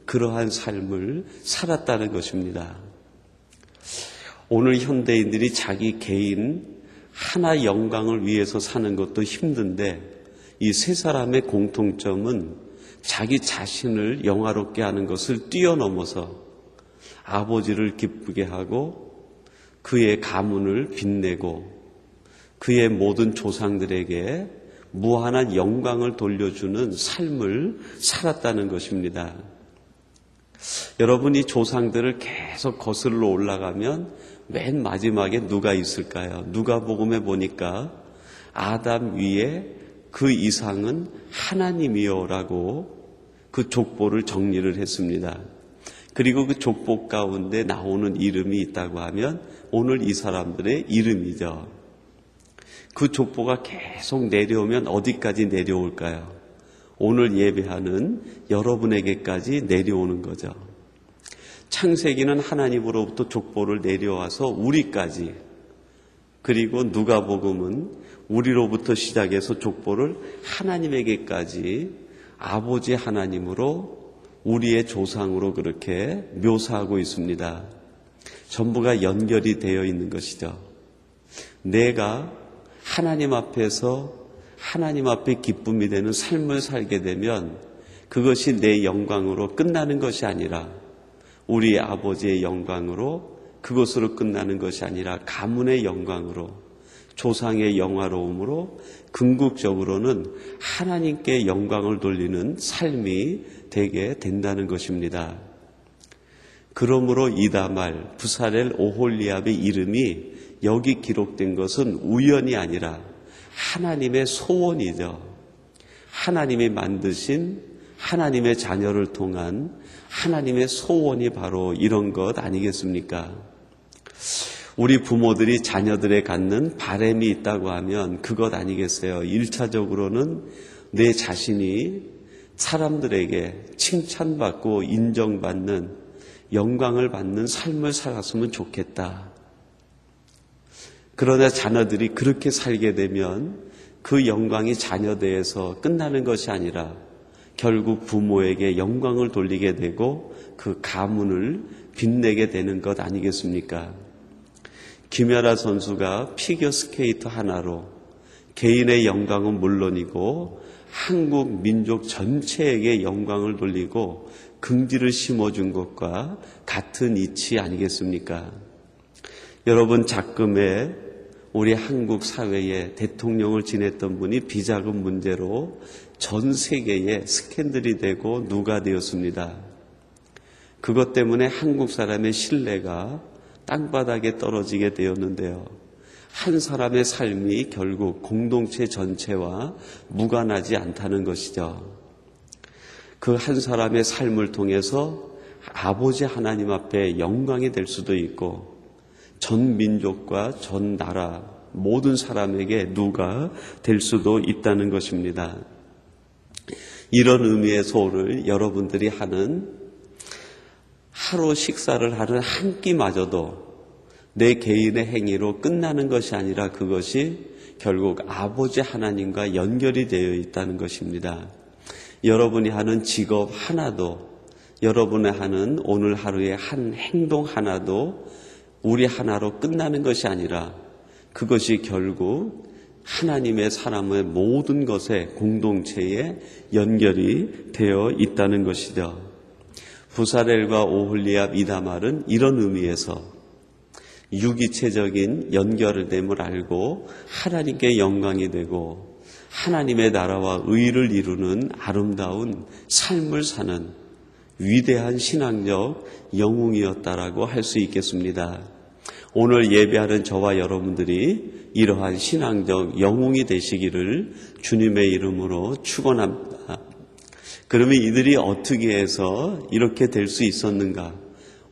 그러한 삶을 살았다는 것입니다. 오늘 현대인들이 자기 개인 하나 영광을 위해서 사는 것도 힘든데 이 세 사람의 공통점은 자기 자신을 영화롭게 하는 것을 뛰어넘어서 아버지를 기쁘게 하고 그의 가문을 빛내고 그의 모든 조상들에게 무한한 영광을 돌려주는 삶을 살았다는 것입니다. 여러분이 조상들을 계속 거슬러 올라가면 맨 마지막에 누가 있을까요? 누가복음에 보니까 아담 위에 그 이상은 하나님이요라고 그 족보를 정리를 했습니다. 그리고 그 족보 가운데 나오는 이름이 있다고 하면 오늘 이 사람들의 이름이죠. 그 족보가 계속 내려오면 어디까지 내려올까요? 오늘 예배하는 여러분에게까지 내려오는 거죠. 창세기는 하나님으로부터 족보를 내려와서 우리까지, 그리고 누가복음은 우리로부터 시작해서 족보를 하나님에게까지 아버지 하나님으로 우리의 조상으로 그렇게 묘사하고 있습니다. 전부가 연결이 되어 있는 것이죠. 내가 하나님 앞에서 하나님 앞에 기쁨이 되는 삶을 살게 되면 그것이 내 영광으로 끝나는 것이 아니라 우리 아버지의 영광으로 그것으로 끝나는 것이 아니라 가문의 영광으로 조상의 영화로움으로 궁극적으로는 하나님께 영광을 돌리는 삶이 되게 된다는 것입니다. 그러므로 이다말, 부살엘, 오홀리압의 이름이 여기 기록된 것은 우연이 아니라 하나님의 소원이죠. 하나님이 만드신 하나님의 자녀를 통한 하나님의 소원이 바로 이런 것 아니겠습니까? 우리 부모들이 자녀들에 갖는 바람이 있다고 하면 그것 아니겠어요? 1차적으로는 내 자신이 사람들에게 칭찬받고 인정받는 영광을 받는 삶을 살았으면 좋겠다. 그러나 자녀들이 그렇게 살게 되면 그 영광이 자녀대에서 끝나는 것이 아니라 결국 부모에게 영광을 돌리게 되고 그 가문을 빛내게 되는 것 아니겠습니까? 김연아 선수가 피겨스케이터 하나로 개인의 영광은 물론이고 한국 민족 전체에게 영광을 돌리고 긍지를 심어준 것과 같은 이치 아니겠습니까? 여러분, 작금에 우리 한국 사회에 대통령을 지냈던 분이 비자금 문제로 전 세계에 스캔들이 되고 누가 되었습니다. 그것 때문에 한국 사람의 신뢰가 땅바닥에 떨어지게 되었는데요. 한 사람의 삶이 결국 공동체 전체와 무관하지 않다는 것이죠. 그 한 사람의 삶을 통해서 아버지 하나님 앞에 영광이 될 수도 있고 전 민족과 전 나라 모든 사람에게 누가 될 수도 있다는 것입니다. 이런 의미에서 오늘 여러분들이 하는 하루 식사를 하는 한 끼마저도 내 개인의 행위로 끝나는 것이 아니라 그것이 결국 아버지 하나님과 연결이 되어 있다는 것입니다. 여러분이 하는 직업 하나도, 여러분이 하는 오늘 하루의 한 행동 하나도 우리 하나로 끝나는 것이 아니라 그것이 결국 하나님의 사람의 모든 것에 공동체에 연결이 되어 있다는 것이죠. 부살엘과 오홀리압, 이다말은 이런 의미에서 유기체적인 연결됨을 알고 하나님께 영광이 되고 하나님의 나라와 의를 이루는 아름다운 삶을 사는 위대한 신앙적 영웅이었다라고 할 수 있겠습니다. 오늘 예배하는 저와 여러분들이 이러한 신앙적 영웅이 되시기를 주님의 이름으로 축원합니다. 그러면 이들이 어떻게 해서 이렇게 될 수 있었는가?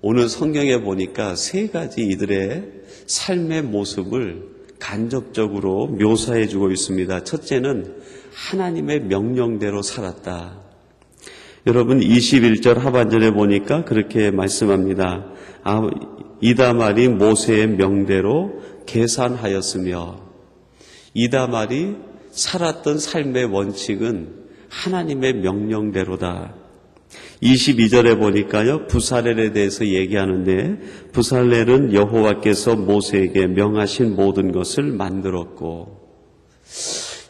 오늘 성경에 보니까 세 가지 이들의 삶의 모습을 간접적으로 묘사해 주고 있습니다. 첫째는 하나님의 명령대로 살았다. 여러분 21절 하반절에 보니까 그렇게 말씀합니다. 이다말이 모세의 명대로 계산하였으며, 이다말이 살았던 삶의 원칙은 하나님의 명령대로다. 22절에 보니까요, 부살렐에 대해서 얘기하는데, 부살렐은 여호와께서 모세에게 명하신 모든 것을 만들었고,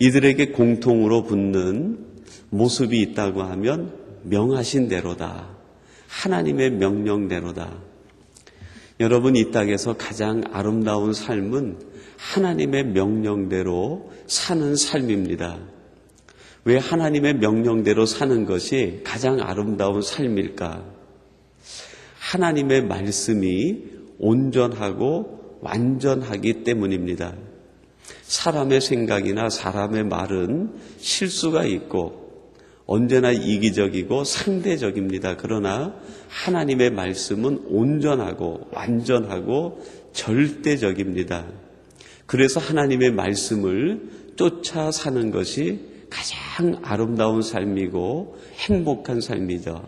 이들에게 공통으로 붙는 모습이 있다고 하면 명하신 대로다. 하나님의 명령대로다. 여러분, 이 땅에서 가장 아름다운 삶은 하나님의 명령대로 사는 삶입니다. 왜 하나님의 명령대로 사는 것이 가장 아름다운 삶일까? 하나님의 말씀이 온전하고 완전하기 때문입니다. 사람의 생각이나 사람의 말은 실수가 있고 언제나 이기적이고 상대적입니다. 그러나 하나님의 말씀은 온전하고 완전하고 절대적입니다. 그래서 하나님의 말씀을 쫓아 사는 것이 가장 아름다운 삶이고 행복한 삶이죠.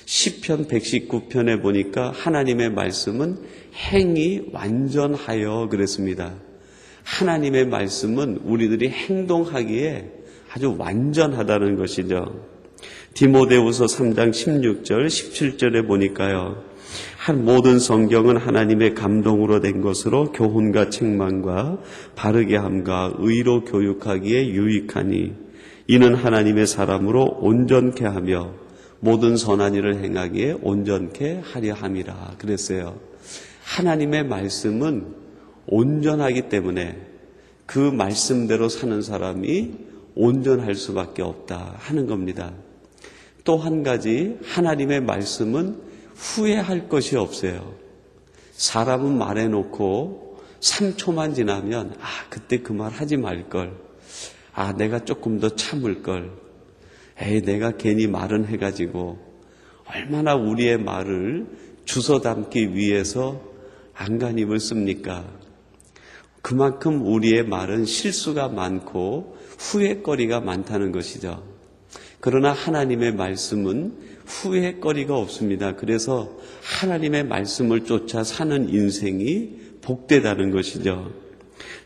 시편 119편에 보니까 하나님의 말씀은 행이 완전하여 그랬습니다. 하나님의 말씀은 우리들이 행동하기에 아주 완전하다는 것이죠. 디모데후서 3장 16절, 17절에 보니까요. 한 모든 성경은 하나님의 감동으로 된 것으로 교훈과 책망과 바르게 함과 의로 교육하기에 유익하니 이는 하나님의 사람으로 온전케 하며 모든 선한 일을 행하기에 온전케 하려 함이라 그랬어요. 하나님의 말씀은 온전하기 때문에 그 말씀대로 사는 사람이 온전할 수밖에 없다 하는 겁니다. 또 한 가지, 하나님의 말씀은 후회할 것이 없어요. 사람은 말해놓고 3초만 지나면 그때 그 말 하지 말걸. 내가 조금 더 참을걸. 내가 괜히 말은 해가지고 얼마나 우리의 말을 주워 담기 위해서 안간힘을 씁니까? 그만큼 우리의 말은 실수가 많고 후회거리가 많다는 것이죠. 그러나 하나님의 말씀은 후회거리가 없습니다. 그래서 하나님의 말씀을 쫓아 사는 인생이 복되다는 것이죠.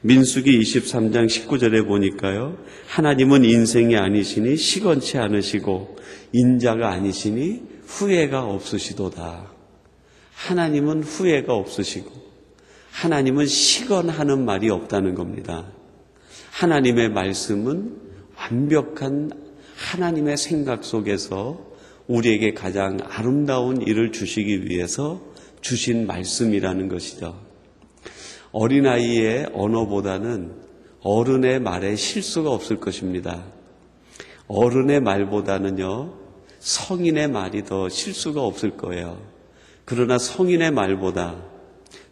민수기 23장 19절에 보니까요. 하나님은 인생이 아니시니 시건치 않으시고 인자가 아니시니 후회가 없으시도다. 하나님은 후회가 없으시고 하나님은 시건하는 말이 없다는 겁니다. 하나님의 말씀은 완벽한 하나님의 생각 속에서 우리에게 가장 아름다운 일을 주시기 위해서 주신 말씀이라는 것이죠. 어린아이의 언어보다는 어른의 말에 실수가 없을 것입니다. 어른의 말보다는요, 성인의 말이 더 실수가 없을 거예요. 그러나 성인의 말보다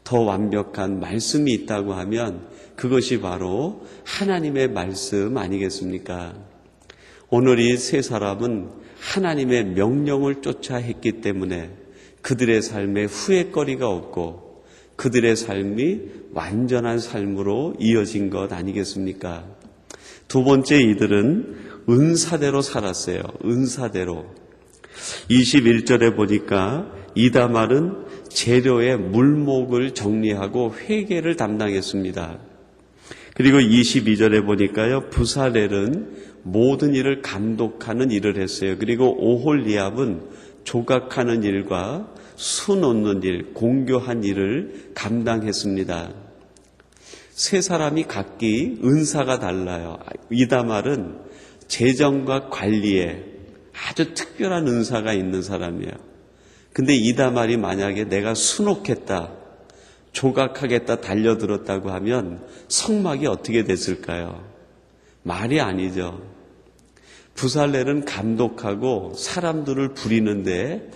더 완벽한 말씀이 있다고 하면 그것이 바로 하나님의 말씀 아니겠습니까? 오늘 이 세 사람은 하나님의 명령을 쫓아 했기 때문에 그들의 삶에 후회거리가 없고 그들의 삶이 완전한 삶으로 이어진 것 아니겠습니까? 두 번째, 이들은 은사대로 살았어요. 은사대로. 21절에 보니까 이다말은 재료의 물목을 정리하고 회계를 담당했습니다. 그리고 22절에 보니까요, 부살렐은 모든 일을 감독하는 일을 했어요. 그리고 오홀리압은 조각하는 일과 수 놓는 일, 공교한 일을 감당했습니다. 세 사람이 각기 은사가 달라요. 이다말은 재정과 관리에 아주 특별한 은사가 있는 사람이에요. 근데 이다말이 만약에 내가 수놓겠다, 조각하겠다 달려들었다고 하면 성막이 어떻게 됐을까요? 말이 아니죠. 부살렐은 감독하고 사람들을 부리는데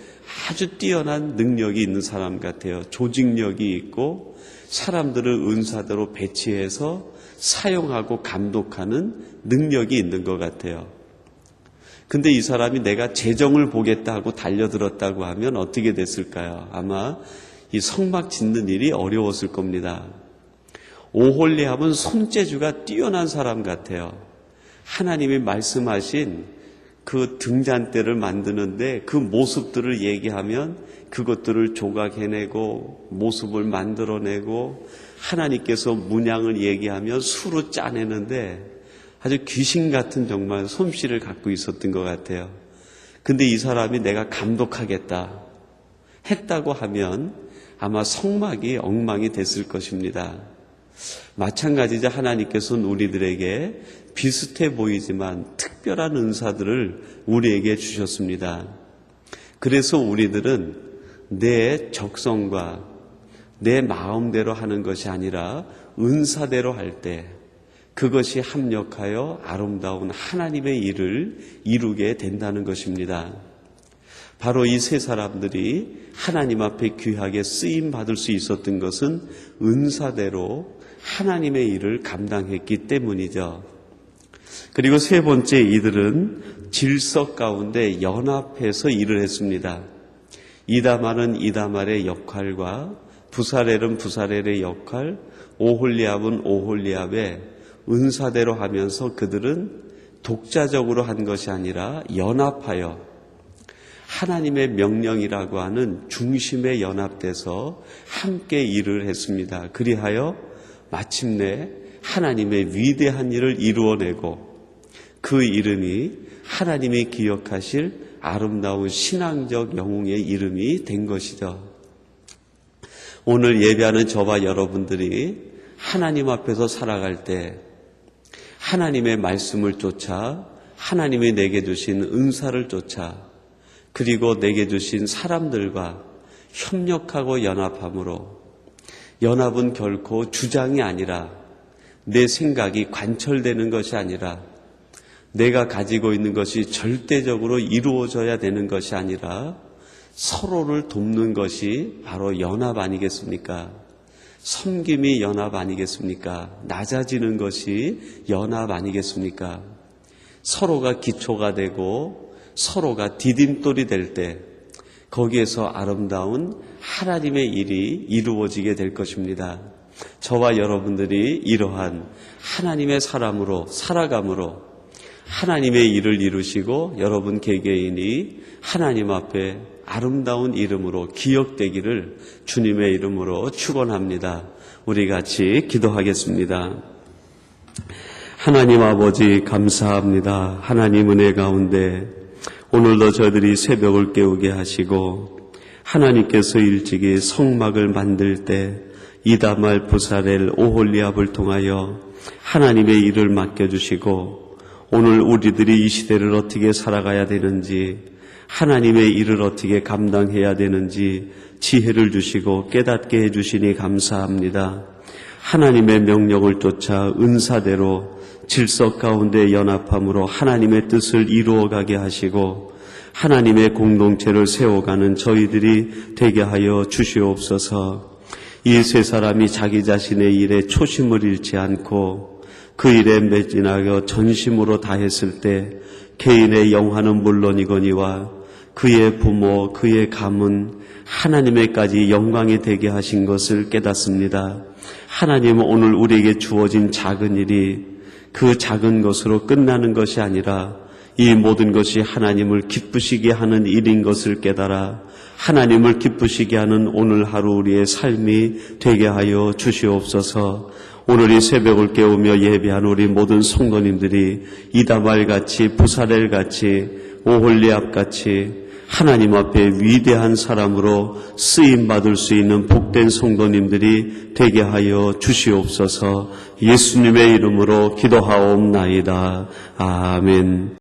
아주 뛰어난 능력이 있는 사람 같아요. 조직력이 있고 사람들을 은사대로 배치해서 사용하고 감독하는 능력이 있는 것 같아요. 근데 이 사람이 내가 재정을 보겠다 하고 달려들었다고 하면 어떻게 됐을까요? 아마 이 성막 짓는 일이 어려웠을 겁니다. 오홀리압은 손재주가 뛰어난 사람 같아요. 하나님이 말씀하신 그 등잔대를 만드는데 그 모습들을 얘기하면 그것들을 조각해내고 모습을 만들어내고 하나님께서 문양을 얘기하면 수로 짜내는데 아주 귀신 같은 정말 솜씨를 갖고 있었던 것 같아요. 근데 이 사람이 내가 감독하겠다 했다고 하면 아마 성막이 엉망이 됐을 것입니다. 마찬가지죠. 하나님께서는 우리들에게 비슷해 보이지만 특별한 은사들을 우리에게 주셨습니다. 그래서 우리들은 내 적성과 내 마음대로 하는 것이 아니라 은사대로 할 때 그것이 합력하여 아름다운 하나님의 일을 이루게 된다는 것입니다. 바로 이 세 사람들이 하나님 앞에 귀하게 쓰임 받을 수 있었던 것은 은사대로 하나님의 일을 감당했기 때문이죠. 그리고 세 번째, 이들은 질서 가운데 연합해서 일을 했습니다. 이다말은 이다말의 역할과 부사렐은 부사렐의 역할, 오홀리압은 오홀리압의 은사대로 하면서 그들은 독자적으로 한 것이 아니라 연합하여 하나님의 명령이라고 하는 중심에 연합돼서 함께 일을 했습니다. 그리하여 마침내 하나님의 위대한 일을 이루어내고 그 이름이 하나님이 기억하실 아름다운 신앙적 영웅의 이름이 된 것이죠. 오늘 예배하는 저와 여러분들이 하나님 앞에서 살아갈 때 하나님의 말씀을 쫓아 하나님이 내게 주신 은사를 쫓아 그리고 내게 주신 사람들과 협력하고 연합함으로 연합은 결코 주장이 아니라 내 생각이 관철되는 것이 아니라 내가 가지고 있는 것이 절대적으로 이루어져야 되는 것이 아니라 서로를 돕는 것이 바로 연합 아니겠습니까? 섬김이 연합 아니겠습니까? 낮아지는 것이 연합 아니겠습니까? 서로가 기초가 되고 서로가 디딤돌이 될 때 거기에서 아름다운 하나님의 일이 이루어지게 될 것입니다. 저와 여러분들이 이러한 하나님의 사람으로 살아감으로 하나님의 일을 이루시고 여러분 개개인이 하나님 앞에 아름다운 이름으로 기억되기를 주님의 이름으로 축원합니다. 우리 같이 기도하겠습니다. 하나님 아버지 감사합니다. 하나님 은혜 가운데 오늘도 저희들이 새벽을 깨우게 하시고 하나님께서 일찍이 성막을 만들 때 이다말, 부사렐, 오홀리압을 통하여 하나님의 일을 맡겨주시고 오늘 우리들이 이 시대를 어떻게 살아가야 되는지 하나님의 일을 어떻게 감당해야 되는지 지혜를 주시고 깨닫게 해주시니 감사합니다. 하나님의 명령을 쫓아 은사대로 질서 가운데 연합함으로 하나님의 뜻을 이루어가게 하시고 하나님의 공동체를 세워가는 저희들이 되게 하여 주시옵소서. 이 세 사람이 자기 자신의 일에 초심을 잃지 않고 그 일에 매진하여 전심으로 다했을 때 개인의 영화는 물론이거니와 그의 부모, 그의 가문, 하나님에까지 영광이 되게 하신 것을 깨닫습니다. 하나님은 오늘 우리에게 주어진 작은 일이 그 작은 것으로 끝나는 것이 아니라 이 모든 것이 하나님을 기쁘시게 하는 일인 것을 깨달아 하나님을 기쁘시게 하는 오늘 하루 우리의 삶이 되게 하여 주시옵소서. 오늘 이 새벽을 깨우며 예배한 우리 모든 성도님들이 이다말같이 부사렐같이 오홀리압같이 하나님 앞에 위대한 사람으로 쓰임받을 수 있는 복된 성도님들이 되게 하여 주시옵소서. 예수님의 이름으로 기도하옵나이다. 아멘.